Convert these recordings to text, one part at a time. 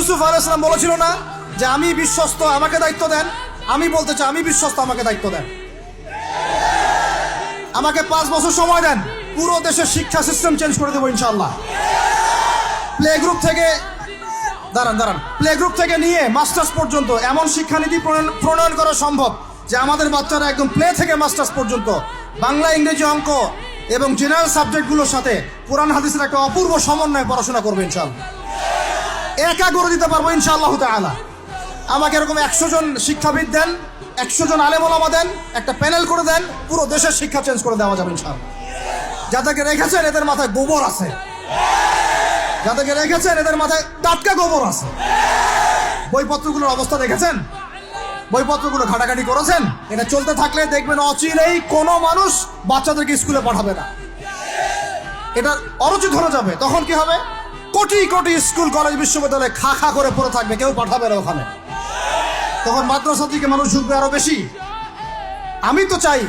ইউসুফ আলাইহিস সালাম বলেছিল না যে আমি বিশ্বস্ত, আমাকে দায়িত্ব দেন? আমি বলতে চাই আমি বিশ্বস্ত, আমাকে দায়িত্ব দেন। আমাকে 5 বছর সময় দেন, পুরো দেশের শিক্ষা সিস্টেম চেঞ্জ করে দেবো ইনশাআল্লাহ। প্লে গ্রুপ থেকে প্লে গ্রুপ থেকে নিয়ে মাস্টার্স পর্যন্ত এমন শিক্ষানীতি প্রণয়ন করা সম্ভব যে আমাদের বাচ্চারা একদম প্লে থেকে মাস্টার্স পর্যন্ত বাংলা, ইংরেজি, অঙ্ক এবং জেনারেল সাবজেক্টগুলোর সাথে কোরআন হাদিসের একটা অপূর্ব সমন্বয়ে পড়াশোনা করবে ইনশাআল্লাহ। একা করে দিতে পারবো ইনশাআল্লাহ তাআলা। আমাকে এরকম 100 জন শিক্ষাবিদ দেন, 100 জন আলেম ওলামা দেন, একটা প্যানেল করে দেন, পুরো দেশের শিক্ষা চেঞ্জ করে দেওয়া যাবে ইনশাআল্লাহ। যাদেরকে রেখেছেন এদের মাথায় গোবর আছে, যাদেরকে রেখেছেন এদের মাথায় টাটকা গোবর আছে। বইপত্রগুলোর অবস্থা দেখেছেন? বইপত্রগুলো ঘাটাঘাটি করেছেন? এটা চলতে থাকলে দেখবেন অচিরেই কোনো মানুষ বাচ্চাদেরকে স্কুলে পাঠাবে না, এটা অরুচি ধরে যাবে। তখন কি হবে? কোটি কোটি স্কুল, কলেজ, বিশ্ববিদ্যালয়ে খা খা করে পড়ে থাকবে, কেউ পাঠাবে না ওখানে। তখন মাদ্রাসা থেকে মানুষ ঝুঁকবে আরো বেশি। আমি তো চাই,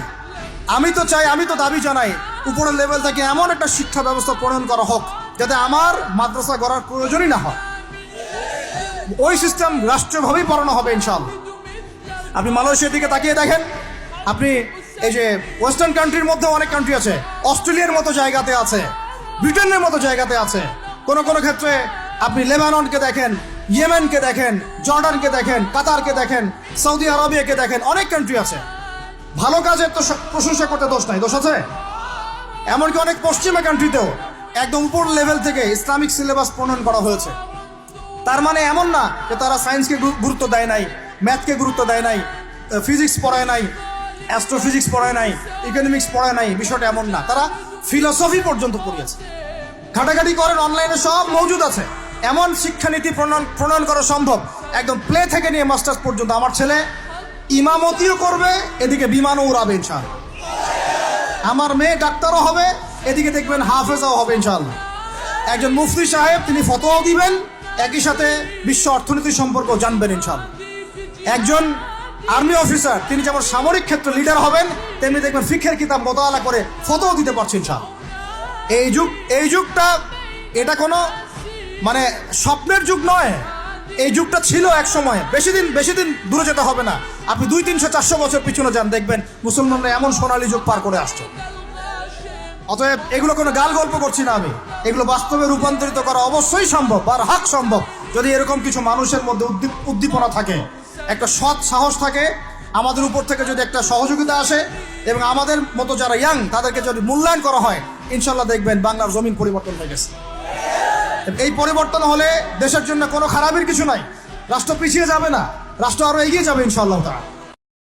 আমি তো দাবি জানাই উপরের লেভেল থেকে এমন একটা শিক্ষা ব্যবস্থা প্রণয়ন করা হোক যাতে আমার মাদ্রাসা গড়ার প্রয়োজনই না হয়। ওই সিস্টেম রাষ্ট্রীয়ভাবেই পড়ানো হবে ইনশাআল্লাহ। আপনি মালয়েশিয়ার দিকে তাকিয়ে দেখেন, আপনি এই যে ওয়েস্টার্ন কান্ট্রির মধ্যে অনেক কান্ট্রি আছে, অস্ট্রেলিয়ার মতো জায়গাতে আছে, ব্রিটেনের মতো জায়গাতে আছে, কোনো কোনো ক্ষেত্রে আপনি লেবাননকে দেখেন, ইয়েমেনকে দেখেন, জর্ডানকে দেখেন, কাতারকে দেখেন, সৌদি আরবিয়াকে দেখেন, অনেক কান্ট্রি আছে। ভালো কাজের তো প্রশংসা করতে দোষ নাই, দোষ আছে? এমনকি অনেক পশ্চিমা কান্ট্রিতেও একদম উপর লেভেল থেকে ইসলামিক সিলেবাস প্রণয়ন করা হয়েছে। তার মানে এমন না যে তারা সায়েন্সকে গুরুত্ব দেয় নাই, ম্যাথকে গুরুত্ব দেয় নাই, ফিজিক্স পড়ায় নাই, অ্যাস্ট্রোফিজিক্স পড়ায় নাই, ইকোনমিক্স পড়ায় নাই, বিষয়টা এমন না। তারা ফিলোসফি পর্যন্ত পড়িয়েছে। ঘাটাঘাটি করেন, অনলাইনে সব মজুদ আছে। এমন শিক্ষানীতি প্রণয়ন করা সম্ভব একদম প্লে থেকে নিয়ে মাস্টার্স পর্যন্ত। আমার ছেলে ইমামতিও করবে, এদিকে বিমানও উড়াবে ইনশাআল্লাহ। আমার মেয়ে ডাক্তারও হবে, এদিকে দেখবেন হাফেজাও হবে ইনশাআল্লাহ। একজন মুফতি সাহেব, তিনি ফতোয়াও দিবেন, একই সাথে বিশ্ব অর্থনীতি সম্পর্কেও জানবেন ইনশাআল্লাহ। একজন আর্মি অফিসার, তিনি যেমন সামরিক ক্ষেত্রে লিডার হবেন, তেমনি দেখবেন ফিকহের কিতাব মোতালা করে ফতোয়া দিতে পারছেন ইনশাআল্লাহ। এই যুগটা এটা কোনো মানে স্বপ্নের যুগ নয়, এই যুগটা ছিল এক সময়। বেশি দিন দূরে যেতে হবে না, আপনি 200, 300, 400 বছর পিছনে যান, দেখবেন মুসলমানরা এমন সোনালী যুগ পার করে আসছে। অতএব এগুলো কোনো গাল গল্প করছি না আমি, এগুলো বাস্তবে রূপান্তরিত করা অবশ্যই সম্ভব, বারহাক সম্ভব, যদি এরকম কিছু মানুষের মধ্যে উদ্দীপনা থাকে, একটা সৎ সাহস থাকে, আমাদের উপর থেকে যদি একটা সহযোগিতা আসে এবং আমাদের মতো যারা ইয়াং তাদেরকে যদি মূল্যায়ন করা হয়, ইনশাল্লাহ দেখবেন বাংলার জমিন পরিবর্তন হয়ে গেছে। এই পরিবর্তন হলে দেশের জন্য কোনো খারাপের কিছু নাই, রাষ্ট্র পিছিয়ে যাবে না, রাষ্ট্র আরো এগিয়ে যাবে ইনশাআল্লাহ তাআলা।